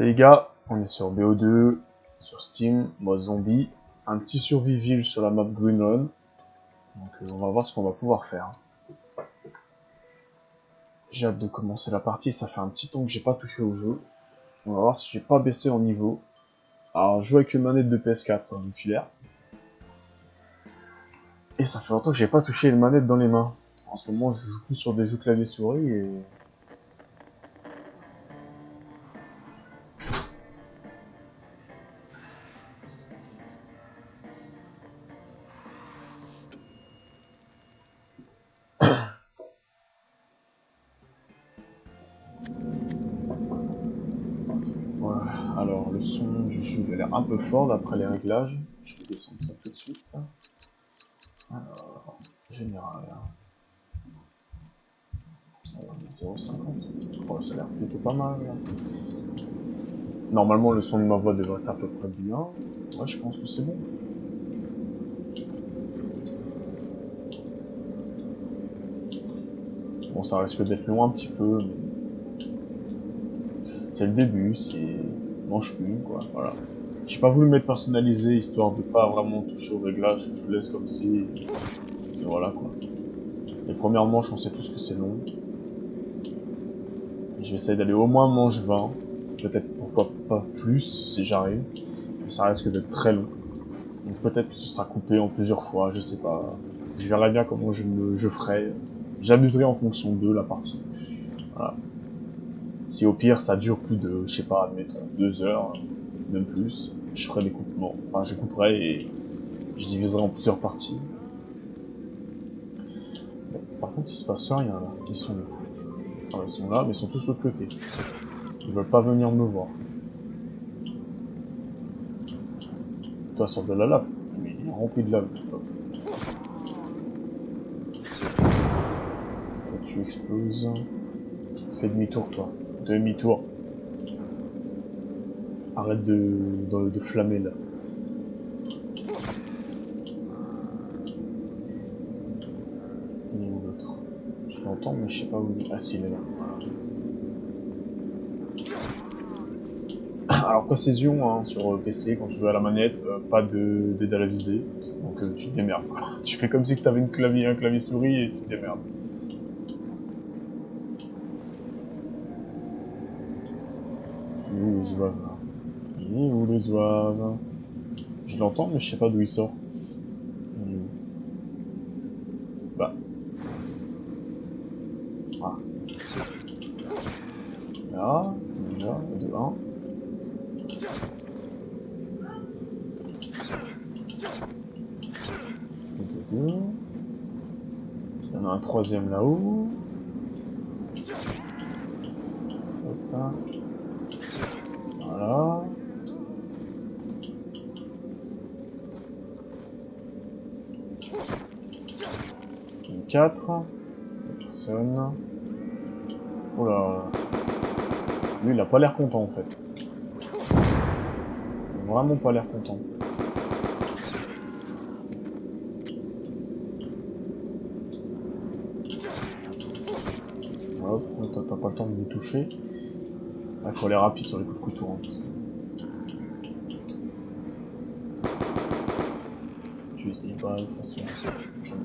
Les gars, on est sur BO2, sur Steam, mode zombie, un petit survival sur la map Green Run. Donc on va voir ce qu'on va pouvoir faire. J'ai hâte de commencer la partie, ça fait un petit temps que j'ai pas touché au jeu. On va voir si j'ai pas baissé en niveau. Alors je joue avec une manette de PS4 du filaire. Et ça fait longtemps que j'ai pas touché une manette dans les mains. En ce moment je joue plus sur des jeux clavier souris et... Voilà. Alors le son du jeu il a l'air un peu fort d'après les réglages. Je vais descendre ça tout de suite. Alors, général. 0,50. Oh, ça a l'air plutôt pas mal. Là. Normalement, le son de ma voix devrait être à peu près bien. Ouais, je pense que c'est bon. Bon, ça risque d'être long un petit peu, mais... c'est le début, c'est... mange plus, quoi, voilà. J'ai pas voulu mettre personnalisé, histoire de pas vraiment toucher au réglage. Je laisse comme c'est... Et voilà, quoi. Les premières manches, on sait tous que c'est long. Je vais essayer d'aller au moins manche 20. Peut-être pourquoi pas plus, si j'arrive. Mais ça risque d'être très long. Donc peut-être que ce sera coupé en plusieurs fois, je sais pas. Je verrai bien comment je ferai. J'amuserai en fonction de la partie. Voilà. Si au pire ça dure plus de, je sais pas, admettons 2 heures, même plus, je ferai des coupements. Enfin, je couperai et je diviserai en plusieurs parties. Bon, par contre, il se passe rien là. Ils sont où? Enfin, ils sont là, mais ils sont tous de l'autre côté. Ils veulent pas venir me voir. Toi, sors de la lave. Mais il est rempli de lave. Tu exploses. Fais demi-tour, toi. Demi-tour. Arrête de flammer, là. Il est où l'autre? Je l'entends, mais je sais pas où il est. Ah, si, il est là. Voilà. Alors, précision, hein, sur PC, quand tu joues à la manette, pas d'aide à la visée. Donc, tu te démerdes, quoi. Tu fais comme si tu avais un clavier souris et tu te démerdes. Il est où le zouave, là? Il est où le zouave? Je l'entends, mais je sais pas d'où il sort. Il est où? Bah. Ah. Là, déjà, de 1. De 2. Il y en a un troisième là-haut. Hop là. Voilà. Une 4. Personne. Oh là. Lui, il a pas l'air content en fait. Il a vraiment pas l'air content. Hop, t'as pas le temps de me toucher. Il faut aller rapide sur les coups de couteau. Hein, parce que... J'utilise des balles, de toute façon, j'en ai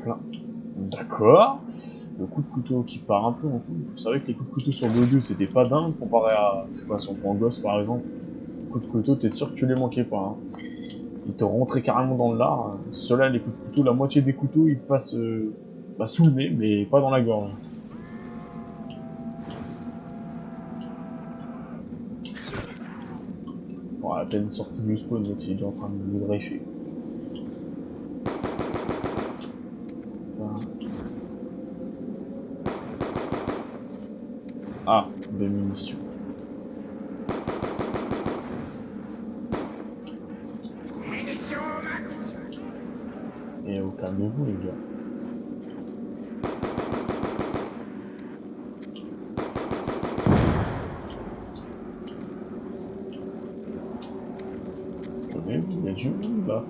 plein. D'accord. Le coup de couteau qui part un peu en couille. Vous savez que les coups de couteau sur BO2 c'était pas dingue comparé à, je sais pas, si on prend Ghost par exemple. Les coups de couteau, t'es sûr que tu les manquais pas. Hein. Ils te rentraient carrément dans le lard. Ceux-là, les coups de couteau, la moitié des couteaux, ils passent sous le nez, mais pas dans la gorge. Bon, à peine sorti du spawn, donc il est déjà en train de me greffer. Ah, des munitions. Et calmez-vous les gars. Il y a du monde là.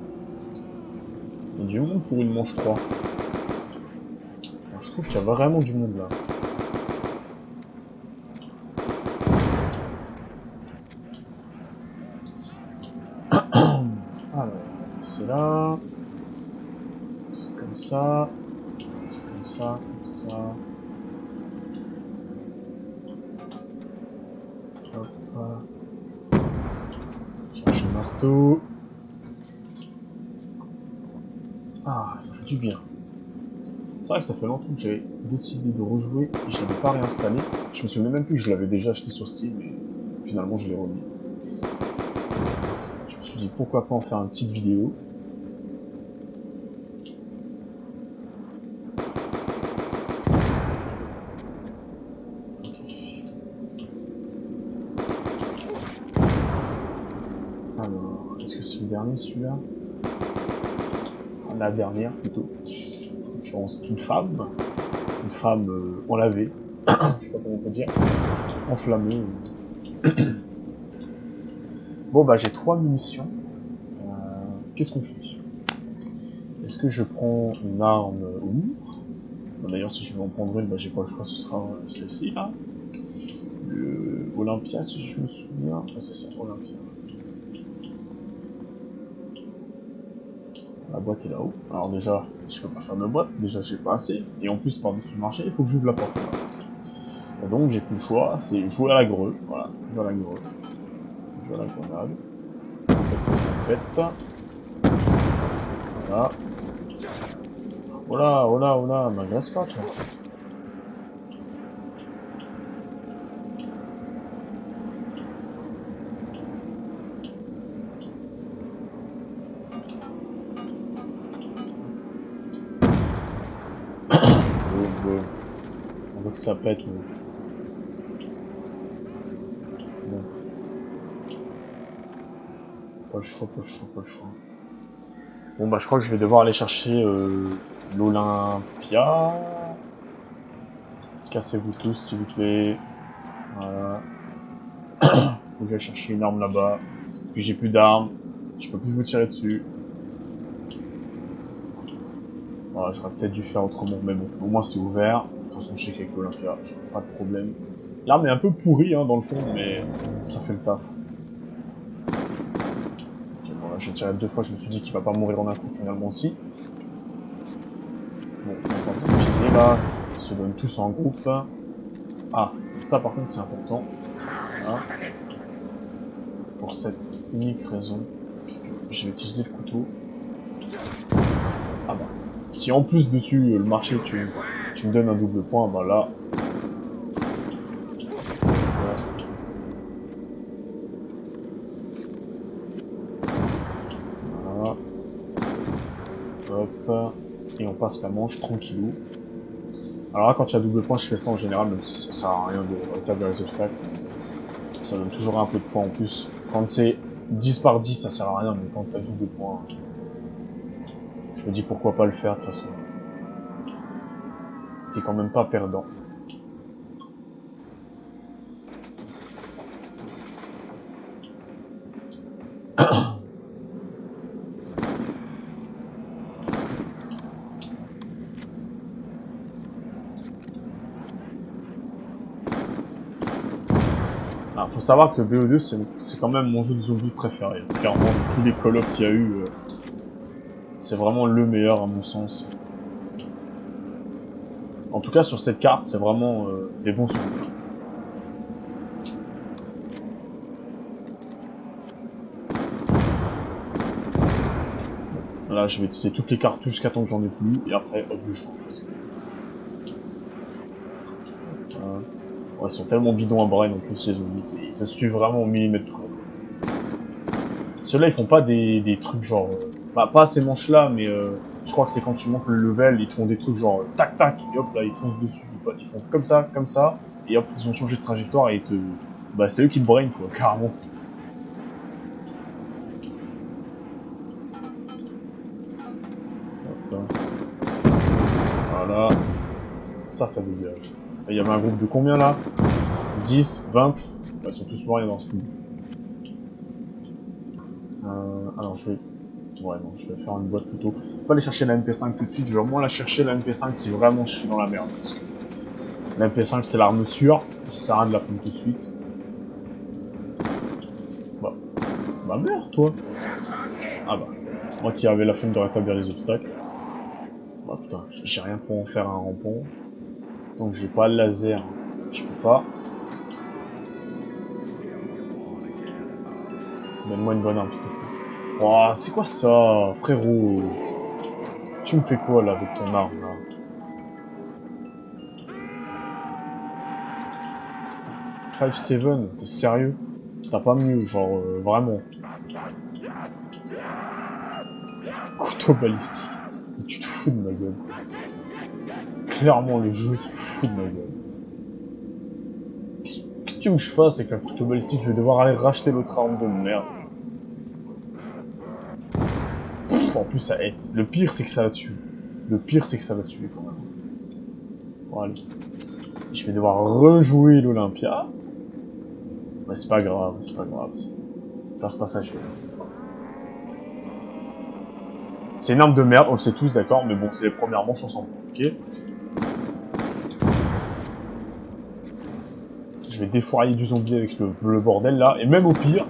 Il y a du monde pour une manche 3. Alors, je trouve qu'il y a vraiment du monde là. Alors, c'est là. C'est comme ça. C'est comme ça, comme ça. Hop. Chercher le masto. Ah, ça fait du bien. C'est vrai que ça fait longtemps que j'avais décidé de rejouer et je n'avais pas réinstallé. Je me souviens même plus que je l'avais déjà acheté sur Steam, mais finalement je l'ai remis. Je me suis dit pourquoi pas en faire une petite vidéo. Alors, est-ce que c'est le dernier celui-là? La dernière plutôt. En l'occurrence, c'est une femme. Une femme enlavée. Je sais pas comment on peut dire. Enflammée. Bon bah j'ai 3 munitions. Qu'est-ce qu'on fait? Est-ce que je prends une arme lourde? D'ailleurs si je vais en prendre une, bah j'ai pas le choix, ce sera celle-ci là. Le Olympia si je me souviens. Ah, c'est ça, Olympia. La boîte est là-haut. Alors déjà, je peux pas faire de boîte, déjà j'ai pas assez. Et en plus par-dessus le marché, il faut que j'ouvre la porte. Et donc j'ai plus le choix, c'est jouer à la greu. Voilà, jouer à la greu. Jouer à la grenade. Ça pète. Voilà. Oh là, oh là, oh là, m'agresse pas toi. Boum. On veut que ça pète. Mais... bon. Pas le choix, pas le choix, pas le choix. Bon bah je crois que je vais devoir aller chercher l'Olympia. Cassez-vous tous s'il vous plaît. Voilà. Faut que j'aille chercher une arme là-bas. Puis j'ai plus d'armes. Je peux plus vous tirer dessus. Voilà, j'aurais peut-être dû faire autrement, mais bon, au moins c'est ouvert. De toute façon, je sais qu'avec l'Olympia, je n'ai pas de problème. L'arme est un peu pourrie hein, dans le fond, mais ça fait le taf. Okay, bon, là, j'ai tiré 2 fois, je me suis dit qu'il va pas mourir en un coup finalement aussi. Bon, on va viser là, ils se donnent tous en groupe. Ah, ça par contre c'est important. Hein, pour cette unique raison, c'est que je vais utiliser le couteau. Ah bah, si en plus dessus le marché tu me donnes un double point, bah là... Voilà. Hop. Et on passe la manche tranquillou. Alors là, quand il y a double point, je fais ça en général, même si ça sert à rien de rétablir les obstacles. Ça donne toujours un peu de points en plus. Quand c'est 10 par 10, ça sert à rien, mais quand t'as double point, je me dis pourquoi pas le faire de toute façon. T'es quand même pas perdant. Alors, faut savoir que BO2 c'est quand même mon jeu de zombies préféré. Clairement, de tous les Call of qu'il y a eu, c'est vraiment le meilleur à mon sens. En tout cas, sur cette carte, c'est vraiment des bons souvenirs. Là, je vais utiliser toutes les cartouches jusqu'à temps que j'en ai plus, et après, hop, je change. Ouais, ils sont tellement bidons à brain en plus, les zombies. Ils se suivent vraiment au millimètre près. Ceux-là, ils font pas des trucs genre... bah, pas ces manches-là, mais je crois que c'est quand tu montes le level, ils te font des trucs genre tac tac, et hop, là, ils te foncent dessus. Ils font comme ça, et hop, ils ont changé de trajectoire, et ils te... bah, c'est eux qui te brain, quoi, carrément. Hop, voilà. Ça dégage. Il y avait un groupe de combien, là? 10, 20. Ils sont tous morts dans ce coup. Alors je vais... ouais non, je vais faire une boîte plutôt. Je vais pas aller chercher la MP5 tout de suite, je vais au moins la chercher la MP5 si vraiment je suis dans la merde. Parce que la MP5 c'est l'arme sûre, ça sert à rien de la prendre tout de suite. Bah merde toi. Ah bah, moi qui avais la flemme de rétablir les obstacles. Bah putain, j'ai rien pour en faire un rampon. Donc j'ai pas le laser, je peux pas. Donne-moi une bonne arme, s'il te plaît. Ouah, c'est quoi ça, frérot? Tu me fais quoi là avec ton arme là? 5-7, t'es sérieux? T'as pas mieux, genre vraiment. Couteau balistique. Mais tu te fous de ma gueule. Clairement, le jeu se fout de ma gueule. Qu'est-ce que tu veux que je fasse avec un couteau balistique? Je vais devoir aller racheter l'autre arme de merde. Pff, en plus, ça, le pire, c'est que ça la tue. Le pire, c'est que ça va tuer quand même. Bon, allez. Je vais devoir rejouer l'Olympia. Mais c'est pas grave, c'est pas grave. C'est passe passager. C'est une arme de merde, on le sait tous, d'accord, mais bon, c'est les premières manches ensemble, ok? Je vais défourailler du zombie avec le bordel là, et même au pire,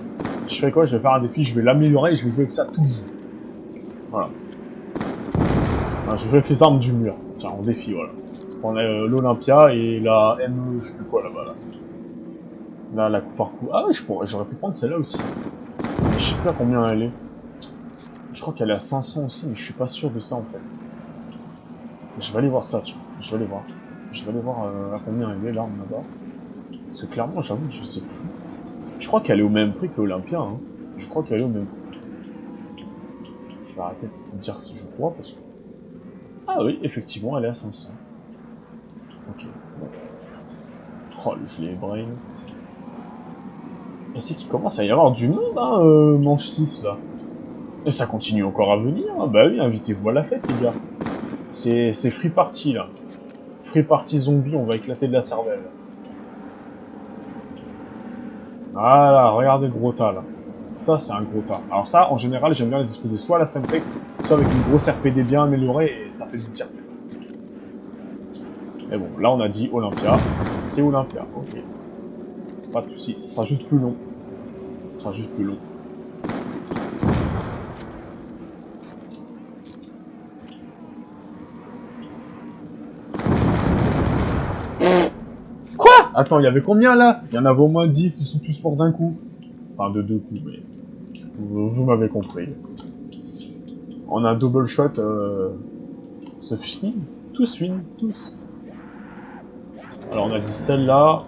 je fais quoi? Je vais faire un défi, je vais l'améliorer et je vais jouer avec ça tout le jeu. Voilà. Enfin, je vais jouer avec les armes du mur. Tiens, en défi, voilà. On a l'Olympia et la ME, je sais plus quoi là-bas là. Là, la coup par coup. Ah ouais, j'aurais pu prendre celle-là aussi. Mais je sais plus à combien elle est. Je crois qu'elle est à 500 aussi, mais je suis pas sûr de ça en fait. Je vais aller voir ça, tu vois. Je vais aller voir. Je vais aller voir à combien elle est l'arme là-bas. Parce que clairement, j'avoue que je sais plus. Je crois qu'elle est au même prix que l'Olympia, hein. Je crois qu'elle est au même prix. Je vais arrêter de dire si je crois parce que... Ah oui, effectivement, elle est à 500. Ok, bon. Oh, le gilet brain. Et c'est qu'il commence à y avoir du monde, hein, manche 6, là. Et ça continue encore à venir, hein. Bah oui, invitez-vous à la fête, les gars. C'est free party, là. Free party zombie, on va éclater de la cervelle. Voilà, regardez le gros tas, là. Ça, c'est un gros tas. Alors ça, en général, j'aime bien les exposer soit à la Semtex, soit avec une grosse RPD bien améliorée, et ça fait du tir. Mais bon, là, on a dit Olympia. C'est Olympia, ok. Pas de soucis, ce sera juste plus long. Ce sera juste plus long. Quoi? Attends, il y avait combien, là? Il y en avait au moins 10, ils sont tous morts d'un coup. Enfin, de 2 coups, mais... Vous m'avez compris. On a un double shot, se finit. Tous finissent, tous. Alors, on a dit celle-là.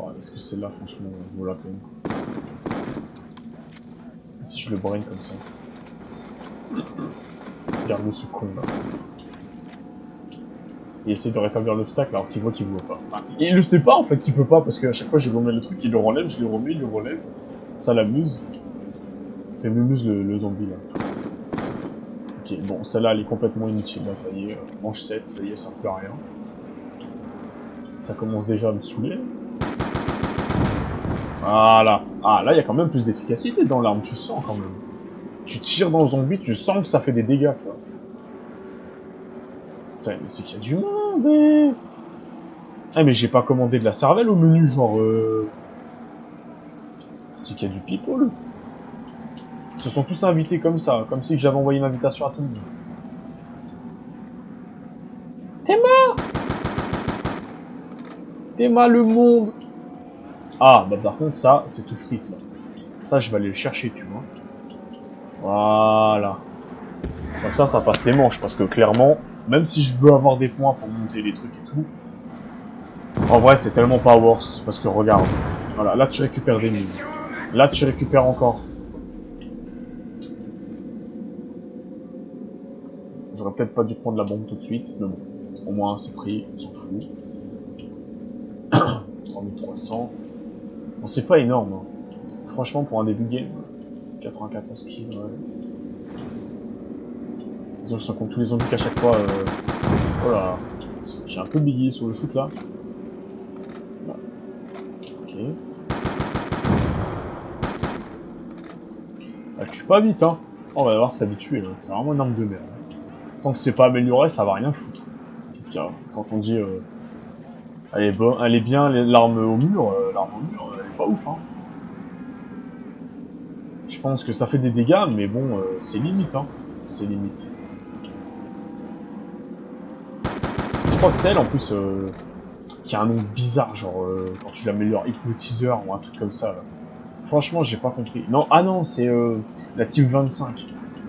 Oh, est-ce que celle-là, franchement, vaut la peine? Si je le brain comme ça. Regarde-le, ce con, là. Il essaie de rétablir l'obstacle alors qu'il voit qu'il voit pas. Enfin, il le sait pas, en fait, qu'il peut pas, parce qu'à chaque fois, je remets le truc, il le relève, je le remets, il le relève. Ça l'amuse. Ça m'amuse le zombie, là. Ok, bon, celle-là, elle est complètement inutile, là, ça y est. Manche 7, ça y est, ça ne fait rien. Ça commence déjà à me saouler. Voilà. Ah, là, il y a quand même plus d'efficacité dans l'arme, tu sens quand même. Tu tires dans le zombie, tu sens que ça fait des dégâts, quoi. Putain, mais c'est qu'il y a du monde, eh. Ah, mais j'ai pas commandé de la cervelle au menu, genre, c'est qu'il y a du people. Ils se sont tous invités comme ça, comme si j'avais envoyé une invitation à tout le monde. T'es mort! T'es mal le monde! Ah, bah par contre, ça, c'est tout free, ça. Ça, je vais aller le chercher, tu vois. Voilà. Comme ça passe les manches, parce que clairement, même si je veux avoir des points pour monter les trucs et tout, en vrai, c'est tellement pas worth, parce que regarde. Voilà, là, tu récupères des mines. Là, tu récupères encore. J'aurais peut-être pas dû prendre la bombe tout de suite, mais bon. Au moins, c'est pris, on s'en fout. 3300. Bon, c'est pas énorme, hein. Franchement, pour un début de game, 94 kills, ouais. Disons que ça compte tous les zombies qu'à chaque fois... Oh là, j'ai un peu bégayé sur le shoot, là. Là. Ok. Elle tue pas vite, hein. Oh, on va devoir s'habituer, là. C'est vraiment une arme de merde. Tant que c'est pas amélioré, ça va rien foutre. En tout cas, quand on dit... elle est bien, l'arme au mur, elle est pas ouf, hein. Je pense que ça fait des dégâts, mais bon, c'est limite, hein. C'est limite. Je crois que c'est elle, en plus, qui a un nom bizarre, genre, quand tu l'améliores, hypnotiseur ou un truc comme ça, là. Franchement, j'ai pas compris. Non, ah non, c'est la type 25.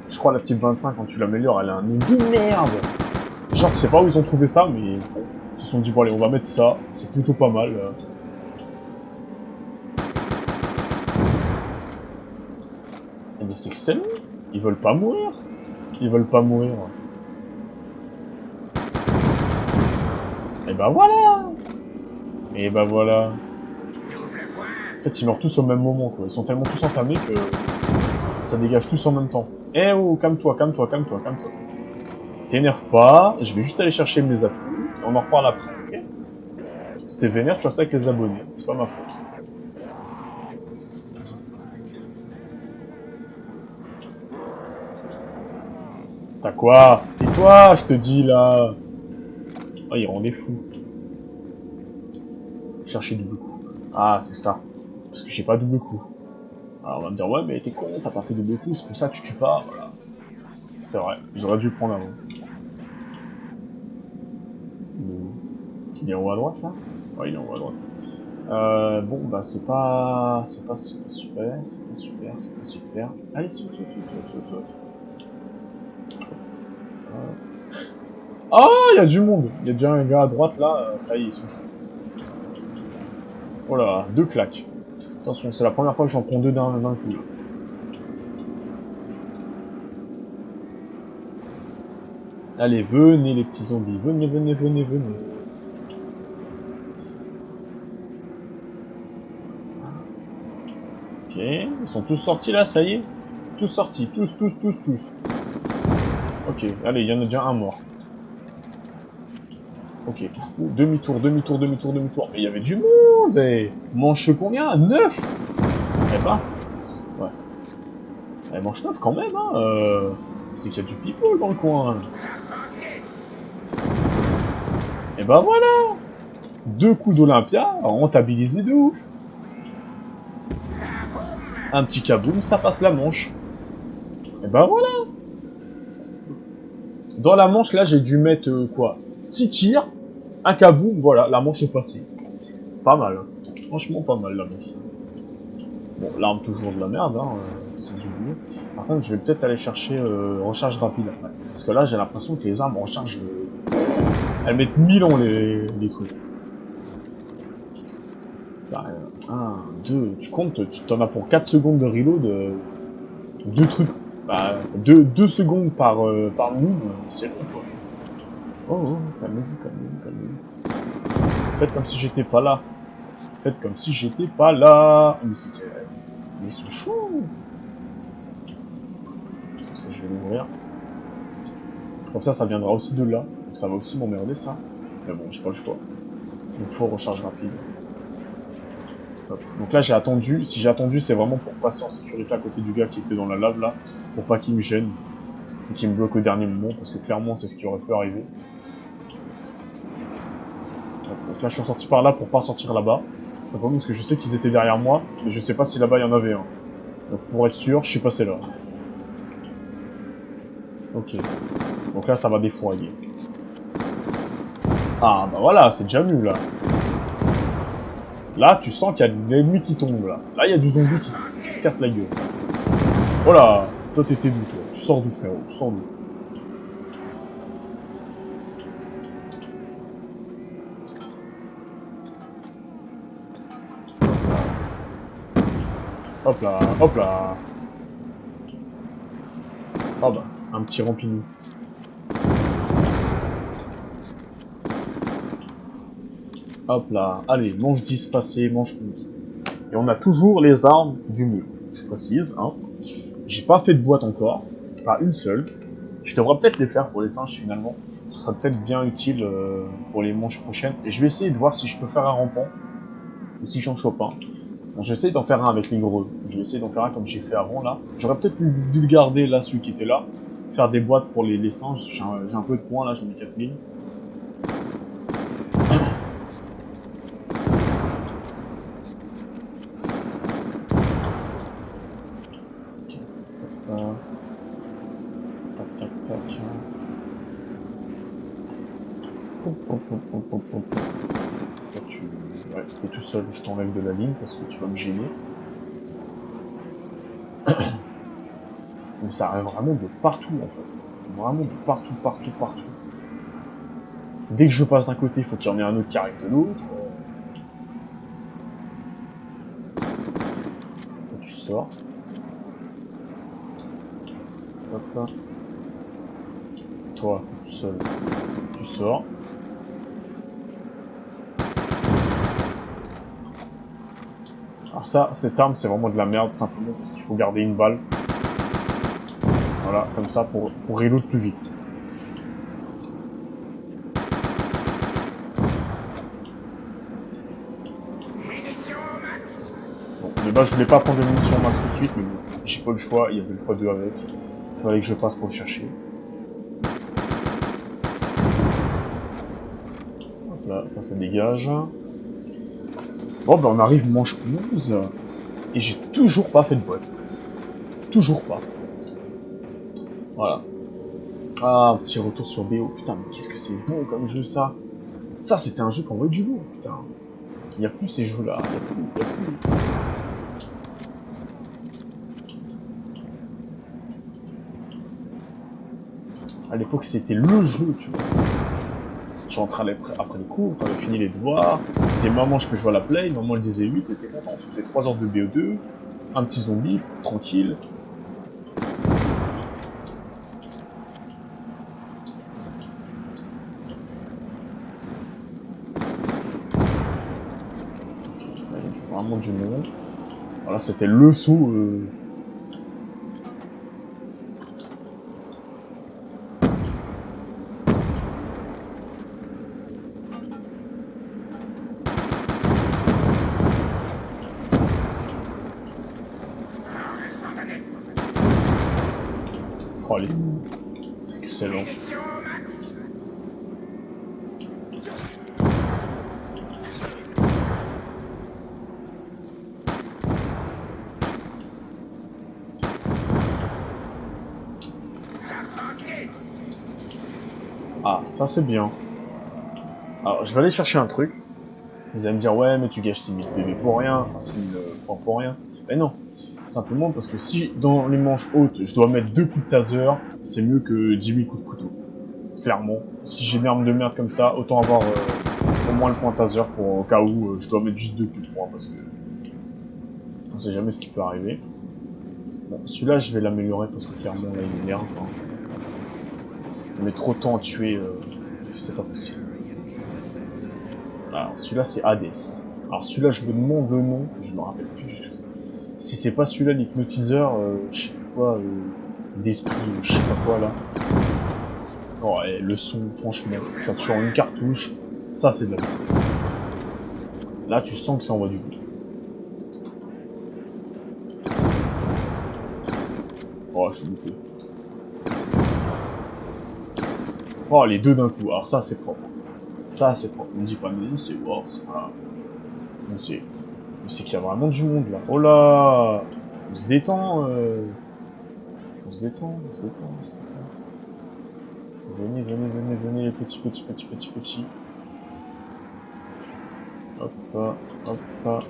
Je crois la type 25, quand tu l'améliores, elle a un nom de merde. Genre, je sais pas où ils ont trouvé ça, mais bon, ils se sont dit, bon allez, on va mettre ça, c'est plutôt pas mal. Mais c'est excellent, ils veulent pas mourir. Ils veulent pas mourir. Et bah voilà. Et bah voilà. En fait, ils meurent tous au même moment, quoi. Ils sont tellement tous entamés que ça dégage tous en même temps. Eh oh, calme-toi, calme-toi, calme-toi, calme-toi. T'énerve pas, je vais juste aller chercher mes atouts, et on en reparle après, ok? Si t'es vénère, tu fais ça avec les abonnés, c'est pas ma faute. T'as quoi? Et toi, je te dis, là? Oh, il rend des fous. Chercher double coup. Ah, c'est ça. Parce que j'ai pas double coup. Alors, on va me dire, ouais, mais t'es con, t'as pas fait double coup, c'est pour ça que tu tues pas, voilà. C'est vrai, j'aurais dû le prendre avant. Il est en haut à droite, là? Ouais, il est en haut à droite. Bon, bah, c'est pas super, c'est pas super, c'est pas super. Allez, saute, saute, saute, saute, saute. Oh, il y a du monde. Il y a déjà un gars à droite là, ça y est, ils sont chauds. Oh là, deux claques. Attention, c'est la première fois que j'en prends deux d'un coup. Là. Allez, venez les petits zombies, venez, venez, venez, venez. Ok, ils sont tous sortis là, ça y est. Tous sortis, tous, tous, tous, tous. Ok, allez, il y en a déjà un mort. Ok, demi-tour, demi-tour, demi-tour, demi-tour. Mais il y avait du monde, eh. Manche combien? 9. Eh ben, ouais. Elle mange 9 quand même, hein. C'est qu'il y a du people dans le coin. Et ben voilà. Deux coups d'Olympia, rentabilisé de ouf. Un petit kaboom, ça passe la manche. Et ben voilà. Dans la manche, là, j'ai dû mettre, quoi 6 tirs, un kaboom, voilà, la manche est passée. Pas mal. Hein. Franchement, pas mal, la manche. Bon, l'arme, toujours de la merde, hein, sans oublier. Par contre, je vais peut-être aller chercher recharge rapide après. Parce que là, j'ai l'impression que les armes en recharge, elles mettent 1000 ans, les trucs. Bah, 1, 2, tu comptes, tu t'en as pour 4 secondes de reload, deux trucs, bah, 2 secondes par move, c'est long quoi. Oh, oh, calmez-vous, calmez-vous, calmez-vous. Faites comme si j'étais pas là. Faites comme si j'étais pas là. Mais c'est que... Mais ils sont chauds. Comme ça, je vais l'ouvrir. Comme ça viendra aussi de là. Donc ça va aussi m'emmerder, ça. Mais bon, j'ai pas le choix. Il faut recharge rapide. Hop. Donc là, j'ai attendu. Si j'ai attendu, c'est vraiment pour passer en sécurité à côté du gars qui était dans la lave, là. Pour pas qu'il me gêne. Et qu'il me bloque au dernier moment. Parce que clairement, c'est ce qui aurait pu arriver. Donc là, je suis sorti par là pour pas sortir là-bas. Simplement parce que je sais qu'ils étaient derrière moi. Mais je sais pas si là-bas, il y en avait un. Donc pour être sûr, je suis passé là. Ok. Donc là, ça va défourailler. Ah, bah voilà, c'est déjà mieux, là. Là, tu sens qu'il y a de l'ennemi qui tombe, là. Là, il y a du zombie qui se casse la gueule. Oh là, toi, t'étais d'où, toi? Tu sors d'où, frérot? Tu sors d'où? Hop là, hop là. Oh bah, un petit rampignon. Hop là, allez, manche 10 passé, manche 11. Et on a toujours les armes du mieux, je précise, hein. J'ai pas fait de boîte encore, pas une seule. Je devrais peut-être les faire pour les singes finalement. Ce sera peut-être bien utile pour les manches prochaines. Et je vais essayer de voir si je peux faire un rampant, ou si j'en chope un. Bon, j'essaie d'en faire un avec les gros. Je vais essayer d'en faire un comme j'ai fait avant là. J'aurais peut-être dû le garder là, celui qui était là. Faire des boîtes pour les singes. J'ai un peu de points là, j'en ai 4000. tac. Toi, ouais, t'es tout seul, je t'enlève de la ligne parce que tu vas me gêner. Mais ça arrive vraiment de partout en fait. Vraiment de partout, partout, partout. Dès que je passe d'un côté, il faut qu'il y en ait un autre qui arrive de l'autre. Tu sors. Hop là. Toi, t'es tout seul. Tu sors. Alors ça, cette arme, c'est vraiment de la merde, simplement parce qu'il faut garder une balle. Voilà, comme ça, pour reload plus vite. Bon, de base, je voulais pas prendre de munitions max tout de suite, mais bon, j'ai pas le choix, il y avait le x2 avec. Il fallait que je passe pour le chercher. Hop là, ça se dégage. Bon, ben on arrive manche 11, et j'ai toujours pas fait de boîte. Toujours pas. Voilà. Ah, un petit retour sur BO. Putain, mais qu'est-ce que c'est bon comme jeu, ça. Ça, c'était un jeu qui envoyait du lourd, putain. Il n'y a plus ces jeux-là. Il y a plus. À l'époque, c'était le jeu, tu vois. Tu rentrais après les cours, t'avais fini les devoirs, tu disais maman, je peux jouer à la play, maman elle disait oui, t'étais content. Tu faisais 3 heures de BO2, un petit zombie, tranquille. Vraiment du monde. Voilà, c'était le saut. Oh, allez. Excellent. Ah, ça c'est bien. Alors, je vais aller chercher un truc. Vous allez me dire, ouais, mais tu gâches 6000 PV pour rien, enfin 6000 points pour rien. Mais non. Simplement parce que si dans les manches hautes, je dois mettre 2 coups de taser, c'est mieux que 10 000 coups de couteau. Clairement. Si j'ai une arme de merde comme ça, autant avoir au moins le point taser pour au cas où je dois mettre juste 2 coups de poing parce que on sait jamais ce qui peut arriver. Bon, celui-là, je vais l'améliorer parce que clairement, là, il m'énerve. Hein. On met trop de temps à tuer, c'est pas possible. Alors, celui-là, c'est Hades. Alors, celui-là, je me demande le nom, je me rappelle plus du tout. Si c'est pas celui-là, l'hypnotiseur, je sais pas quoi, d'esprit, je sais pas quoi, là. Oh, et le son, franchement, ça tue en une cartouche, ça, c'est de la merde. Là, tu sens que ça envoie du bout. Oh, je suis bouffé. Oh, les deux d'un coup. Alors ça, c'est propre. Ça, c'est propre. On dit pas non, c'est wow, c'est pas... Mais c'est qu'il y a vraiment du monde, là. Oh là. On se détend, On se détend, on se détend, on se détend. Venez, venez, venez, venez, les petits, petits, petits, petits, petits. Hop, hop.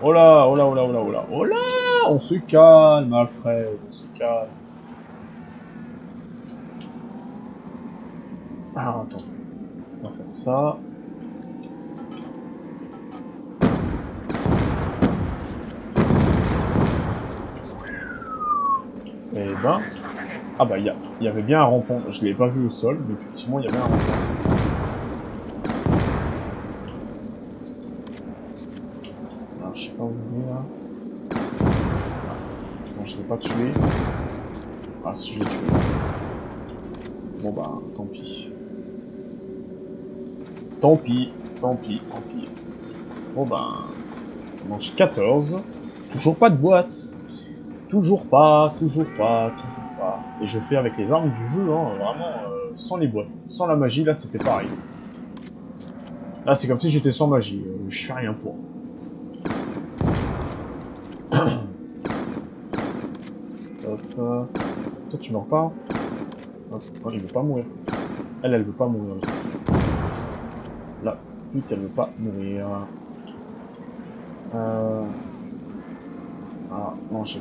Oh là, oh là, oh là, oh là, oh là. Oh là. On se calme, Alfred, on se calme. Ah, attends. On va faire ça. Et ben... Ah bah, il y avait bien un rampant. Je l'ai pas vu au sol, mais effectivement, il y avait un rampant. Alors, je sais pas où il est, là. Non, je l'ai pas tué. Ah, si je l'ai tué. Bon bah, tant pis. Tant pis, tant pis, tant pis. Bon bah, on mange 14. Toujours pas de boîte. Toujours pas, toujours pas, toujours pas. Et je fais avec les armes du jeu, hein, vraiment, sans les boîtes. Sans la magie, là, c'était pareil. Là, c'est comme si j'étais sans magie. Je fais rien pour. Hop. Toi, tu meurs pas. Hop. Oh, il veut pas mourir. Elle veut pas mourir. La pute, elle veut pas mourir. Ah, non, j'ai...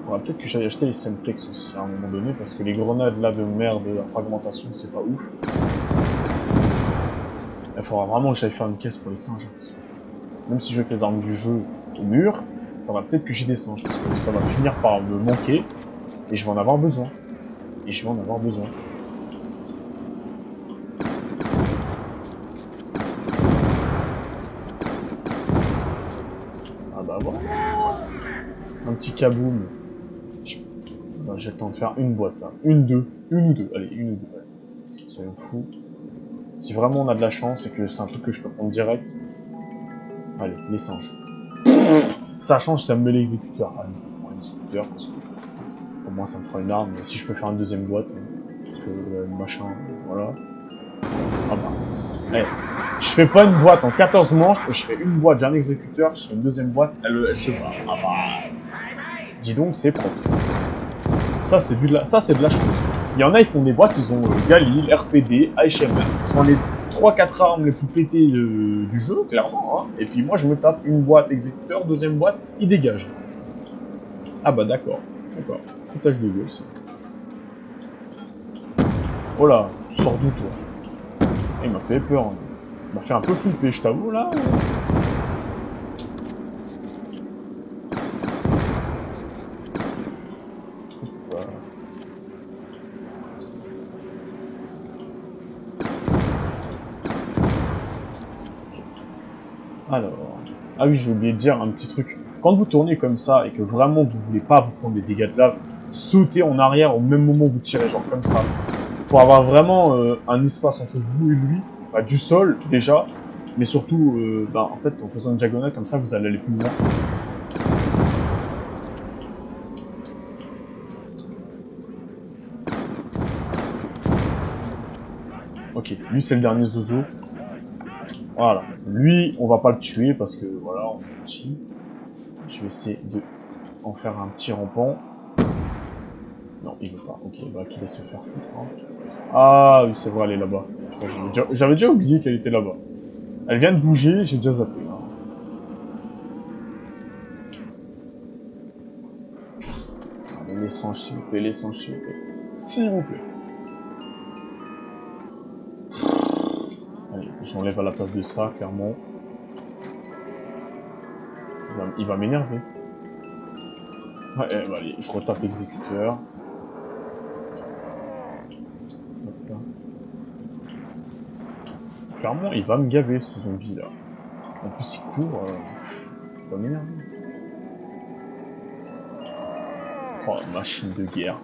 Faudra peut-être que j'aille acheter les Semtex aussi à un moment donné, parce que les grenades là de merde, la fragmentation, c'est pas ouf. Il faudra vraiment que j'aille faire une caisse pour les singes. Parce que même si je veux que les armes du jeu au mur, faudra peut-être que j'y des singes, parce que ça va finir par me manquer, et je vais en avoir besoin. Et je vais en avoir besoin. Ah bah voilà. Un petit kaboom. Bah, j'ai le temps de faire une boîte là. Une ou deux. Allez, une ou deux. Allez. Soyons fous. Si vraiment on a de la chance et que c'est un truc que je peux prendre direct. Allez, les singes. Ça change, ça me met l'exécuteur. Allez, je prends l'exécuteur parce que au moins ça me fera une arme. Mais si je peux faire une deuxième boîte, parce que machin, voilà. Ah bah. Allez. Je fais pas une boîte en 14 manches, je fais une boîte, j'ai un exécuteur, je fais une deuxième boîte, elle se bat. Ah bah. Dis donc, c'est propre ça. Ça c'est de la chance. Il y en a, ils font des boîtes, ils ont Galil, RPD, HMR. Ils font les 3-4 armes les plus pétées du jeu, clairement. Hein. Et puis moi, je me tape une boîte exécuteur, deuxième boîte, il dégage. Ah bah d'accord, d'accord. Foutage de gueule, ça. Oh là, tu sors d'où toi? Il m'a fait peur. Hein. Il m'a fait un peu flipper, je t'avoue, là. Alors... Ah oui, j'ai oublié de dire un petit truc. Quand vous tournez comme ça et que vraiment vous voulez pas vous prendre des dégâts de lave, sautez en arrière au même moment où vous tirez, genre comme ça. Pour avoir vraiment un espace entre vous et lui, bah, du sol déjà, mais surtout, bah, en fait, en faisant une diagonale comme ça, vous allez aller plus loin. Ok, lui c'est le dernier zozo. Voilà, lui on va pas le tuer parce que voilà, on est petit. Je vais essayer de en faire un petit rampant. Non, il veut pas. Ok, bah qu'il laisse se faire foutre. Hein. Ah oui, c'est vrai, elle est là-bas. Putain, j'avais déjà oublié qu'elle était là-bas. Elle vient de bouger, j'ai déjà zappé. Hein. Allez, les singes, s'il vous plaît, les singes, s'il vous plaît. S'il vous plaît. Allez, j'enlève à la place de ça, clairement. Il va m'énerver. Ouais, bah, allez, je retape l'exécuteur. Clairement, il va me gaver, ce zombie, là. En plus, il court, il va m'énerver. Oh, machine de guerre.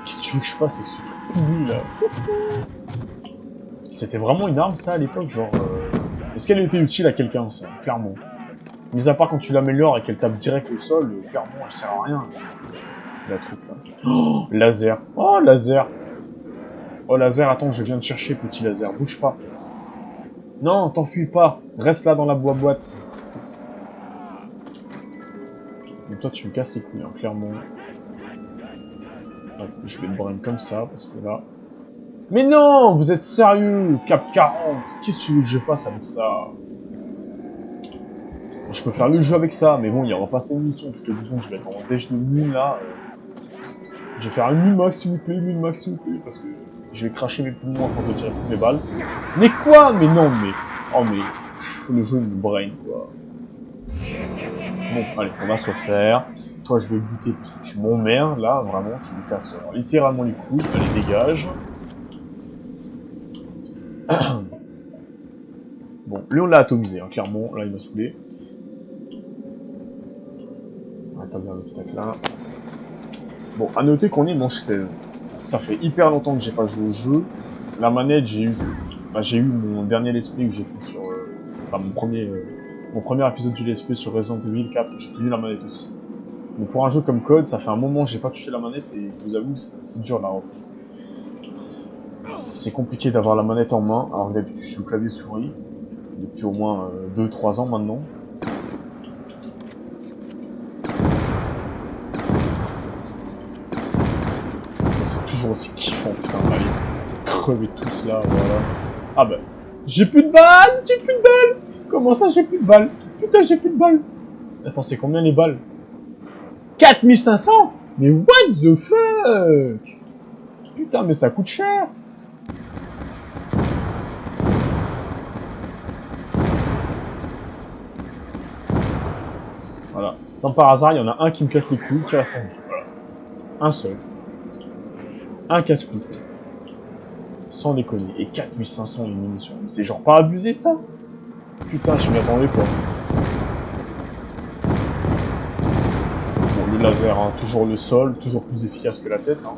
Qu'est-ce que tu veux que je fasse avec ce pourri, là? C'était vraiment une arme, ça, à l'époque, genre... Est-ce qu'elle était utile à quelqu'un, ça? Clairement. Mis à part quand tu l'améliores et qu'elle tape direct au sol, clairement, elle sert à rien. La truc, là. Oh, laser. Oh, laser. Oh, laser, attends, je viens de chercher, petit laser. Bouge pas. Non, t'enfuis pas. Reste là dans la boîte. Donc toi, tu me casses les couilles, hein, clairement. Ouais, je vais le brain comme ça, parce que là... Mais non, vous êtes sérieux, Cap 40. Qu'est-ce que tu veux que je fasse avec ça? Je peux faire le jeu avec ça, mais bon, il y aura pas 5 munitions toutes les 2 secondes, je vais être en déj de mine là. Je vais faire un min-max s'il vous plaît, parce que je vais cracher mes poumons avant de tirer toutes mes balles. Mais quoi? Mais non, mais... Oh mais... le jeu me brain, quoi. Bon, allez, on va se refaire. Toi, je vais buter parce que tu m'emmerdes, là, vraiment, tu me casses littéralement les couilles. Allez, dégage. Bon, lui, on l'a atomisé, hein, clairement. Là, il m'a saoulé. On va établir l'obstacle là. Bon, à noter qu'on est manche 16. Ça fait hyper longtemps que j'ai pas joué au jeu. La manette, j'ai eu... Bah, j'ai eu mon dernier let's play que j'ai fait sur... Enfin, mon premier épisode du let's play sur Resident Evil 4, j'ai tenu la manette aussi. Mais pour un jeu comme Code, ça fait un moment que j'ai pas touché la manette et je vous avoue, c'est dur la reprise. C'est compliqué d'avoir la manette en main, alors d'habitude je suis au clavier souris, depuis au moins 2-3 ans maintenant. C'est toujours aussi kiffant, putain, allez. Crevez tous là, voilà. Ah bah, j'ai plus de balles, j'ai plus de balles. Comment ça, j'ai plus de balles? Putain, j'ai plus de balles. Attends, c'est combien les balles? 4500? Mais what the fuck? Putain, mais ça coûte cher. Voilà. Comme par hasard, il y en a un qui me casse les couilles, qui reste en vie. Voilà. Un seul. Un casse-couille. Sans déconner. Et 4500 une munition. C'est genre pas abusé, ça? Putain, je m'y attendais pas. Bon, le laser, hein, toujours le sol, toujours plus efficace que la tête. Hein.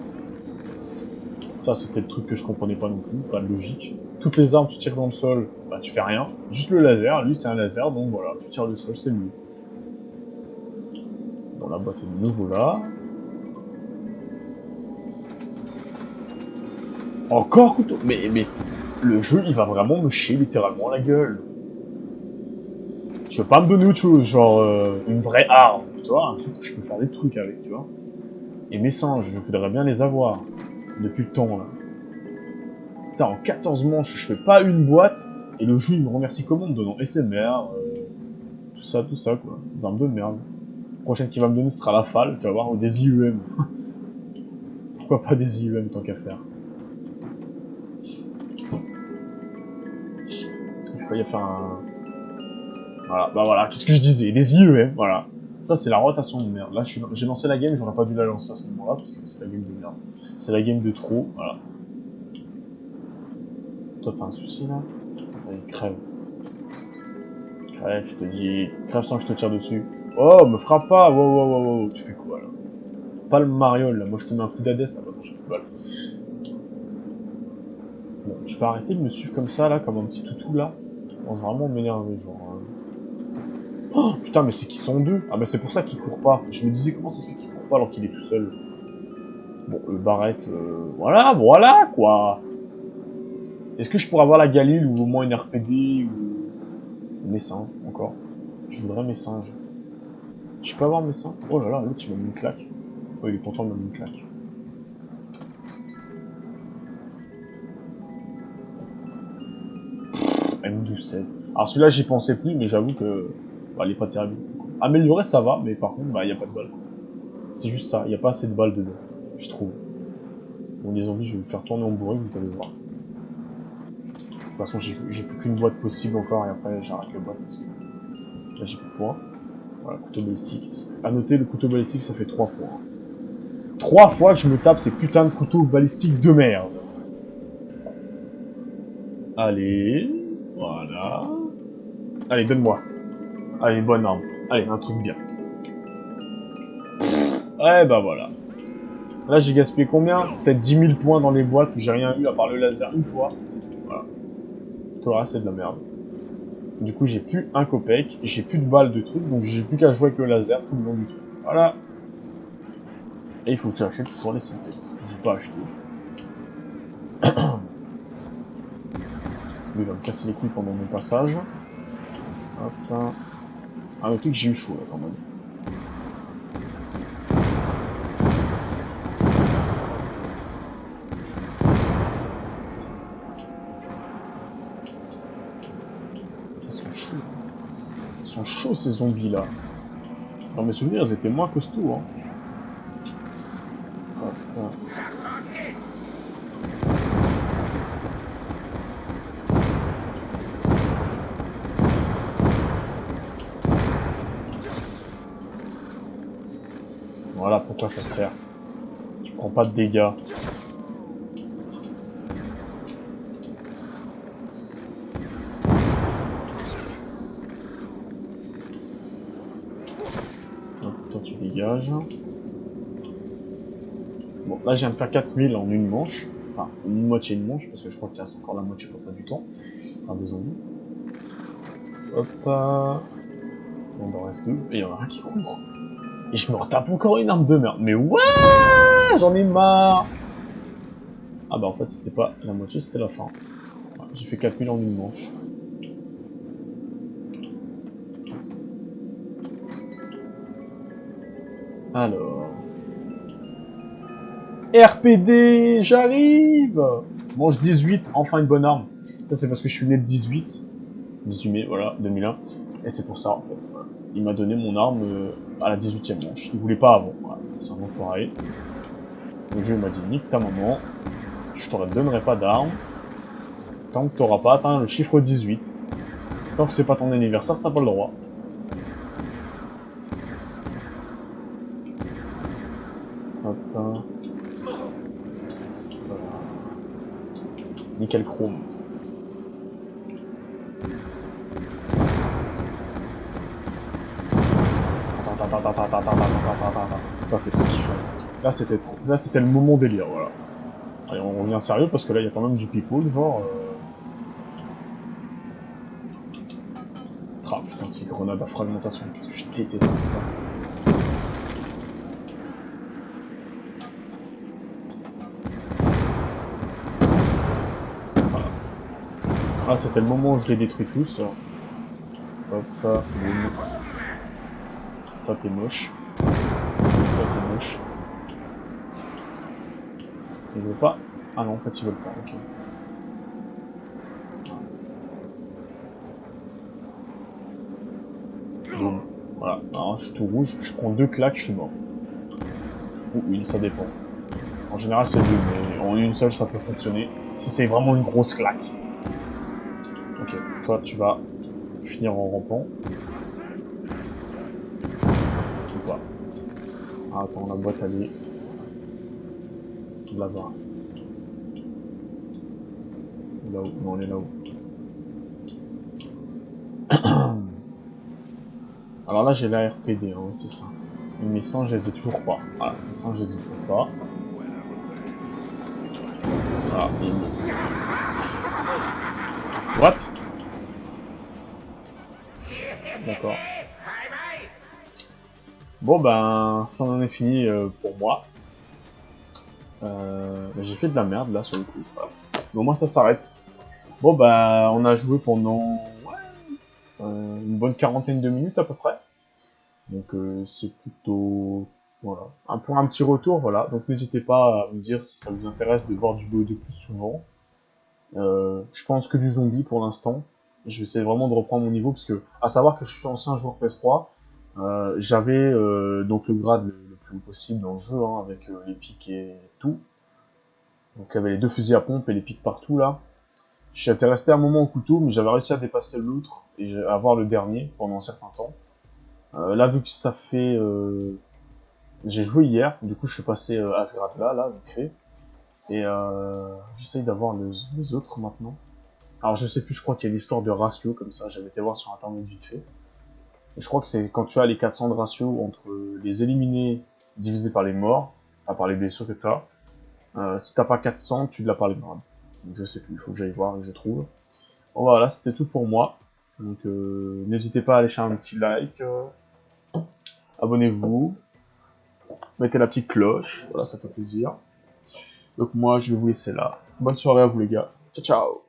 Ça, c'était le truc que je comprenais pas non plus, pas de logique. Toutes les armes, tu tires dans le sol, bah tu fais rien. Juste le laser, lui c'est un laser, donc voilà, tu tires le sol, c'est mieux. Bon, la boîte est de nouveau là. Encore couteau. Mais le jeu, il va vraiment me chier littéralement la gueule. Tu veux pas me donner autre chose, genre une vraie arme, tu vois, un truc où je peux faire des trucs avec, tu vois. Et mes singes, je voudrais bien les avoir. Depuis le temps, là. Putain, en 14 manches, je fais pas une boîte, et le jeu, il me remercie comment? Me donnant SMR, tout ça, quoi. Des armes de merde. La prochaine qu'il va me donner sera la FAL, tu vas voir, ou des IUM. Pourquoi pas des IUM, tant qu'à faire. Il faut y faire un... Voilà, bah voilà, qu'est-ce que je disais? Des IEM, voilà. Ça, c'est la rotation de merde. Là, j'ai lancé la game, j'aurais pas dû la lancer à ce moment-là, parce que c'est la game de merde. C'est la game de trop, voilà. Toi, t'as un souci, là? Allez, crève. Crève, je te dis. Crève sans que je te tire dessus. Oh, me frappe pas! Wow, wow, wow, wow. Tu fais quoi, là? Pas le Mario, là. Moi, je te mets un coup d'Hadès, ça va manger plus balle. Bon, tu peux arrêter de me suivre comme ça, là, comme un petit toutou, là? Je pense vraiment m'énerver, genre... Oh, putain, mais c'est qu'ils sont deux. Ah bah c'est pour ça qu'il court pas. Je me disais comment ça se fait qu'il court pas alors qu'il est tout seul. Bon, le barrette, voilà, voilà, quoi. Est-ce que je pourrais avoir la Galil ou au moins une RPD ou mes singes, encore? Je voudrais mes singes. Je peux avoir mes singes? Oh là là, l'autre il m'a mis une claque. Oh, il est content de me mettre une claque. M12-16. Alors celui-là j'y pensais plus, mais j'avoue que... Bah, il est pas terrible. Amélioré ça va, mais par contre, bah y a pas de balles. C'est juste ça, y a pas assez de balles dedans, je trouve. Bon, les zombies, je vais vous faire tourner en bourré, vous allez voir. De toute façon, j'ai plus qu'une boîte possible encore, et après, j'arrête la boîte, parce que là, j'ai plus de points. Voilà, couteau balistique. A noter, le couteau balistique, ça fait 3 fois. 3 fois que je me tape ces putains de couteaux balistiques de merde. Allez, voilà. Allez, donne-moi. Allez, bonne arme. Allez, un truc bien. Ouais, bah voilà. Là, j'ai gaspillé combien? Peut-être 10 000 points dans les boîtes où j'ai rien eu à part le laser une fois. Voilà. Tout le reste, c'est de la merde. Du coup, j'ai plus un copec, j'ai plus de balles de trucs, donc j'ai plus qu'à jouer avec le laser tout le long du truc. Voilà. Et il faut que j'achète toujours les simplex. Je vais pas acheter. Lui, il va me casser les couilles pendant mon passage. Hop là. Ah, noter que j'ai eu chaud là quand même. Ils sont chauds. Ils sont chauds ces zombies là. Dans mes souvenirs, ils étaient moins costauds. Hein. Hop là. Voilà pourquoi ça sert. Tu prends pas de dégâts. Hop, toi tu dégages. Bon, là, je viens de faire 4000 en une manche. Enfin, une moitié de manche, parce que je crois qu'il reste encore la moitié pour pas du temps. Enfin, des zombies. Hop là. On en reste deux. Et il y en a un qui court. Et je me retape encore une arme de merde. Mais ouais, j'en ai marre. Ah bah en fait, c'était pas la moitié, c'était la fin. Ouais, j'ai fait 4000 en une manche. Alors... RPD, j'arrive. Mange 18, enfin une bonne arme. Ça c'est parce que je suis né le 18 mai, voilà, 2001. Et c'est pour ça en fait. Voilà. Il m'a donné mon arme à la 18e manche. Il voulait pas avant. Voilà. C'est un enfoiré. Le jeu m'a dit nique ta maman. Je te donnerai pas d'arme. Tant que t'auras pas atteint le chiffre 18. Tant que c'est pas ton anniversaire, t'as pas le droit. Hop, voilà. Nickel chrome. Ça c'est trop kiffant. Là c'était le moment délire, voilà. Allez, on revient sérieux parce que là il y a quand même du people, genre. Ah putain, c'est grenade à fragmentation, parce que je déteste ça. Voilà. Ah, c'était le moment où je les détruis tous. Hop, boum. Toi t'es moche. Toi t'es moche. Ils veulent pas? Ah non, en fait ils veulent pas, ok. Boum. Voilà, alors je suis tout rouge, je prends 2 claques, je suis mort. Ou une, ça dépend. En général c'est 2, mais en une seule ça peut fonctionner. Si c'est vraiment une grosse claque. Ok, toi tu vas finir en rampant. Ou pas. Ah, attends, la boîte elle est là-bas. Là-haut, non elle est là-haut. Alors là j'ai la RPD, hein, c'est ça. Mes sangs je les ai toujours pas. Voilà, mes sangs je les ai toujours pas. Voilà, What? D'accord. Bon ben, ça en est fini pour moi. J'ai fait de la merde là sur le coup. Voilà. Mais au moins ça s'arrête. Bon ben, on a joué pendant une bonne quarantaine de minutes à peu près. Donc c'est plutôt... Voilà. Pour un petit retour, voilà. Donc n'hésitez pas à me dire si ça vous intéresse de voir du BO2 plus souvent. Je pense que du zombie pour l'instant. Je vais essayer vraiment de reprendre mon niveau parce que, à savoir que je suis ancien joueur PS3, j'avais donc le grade le plus haut possible dans le jeu, hein, avec les pics et tout. Donc il y avait les 2 fusils à pompe et les pics partout là. J'étais resté un moment au couteau, mais j'avais réussi à dépasser l'autre et à avoir le dernier pendant un certain temps. Là vu que ça fait... j'ai joué hier, du coup je suis passé à ce grade là, vite fait. Et j'essaye d'avoir les autres maintenant. Alors je sais plus, je crois qu'il y a l'histoire de ratio comme ça, j'avais été voir sur internet vite fait. Et je crois que c'est quand tu as les 400 de ratio entre les éliminés divisé par les morts, à part les blessures que tu as, si t'as pas 400, tu l'as pas les grades. Donc je sais plus, il faut que j'aille voir et que je trouve. Bon voilà, c'était tout pour moi. Donc n'hésitez pas à lâcher un petit like, abonnez-vous, mettez la petite cloche, voilà ça fait plaisir. Donc moi je vais vous laisser là. Bonne soirée à vous les gars, ciao ciao.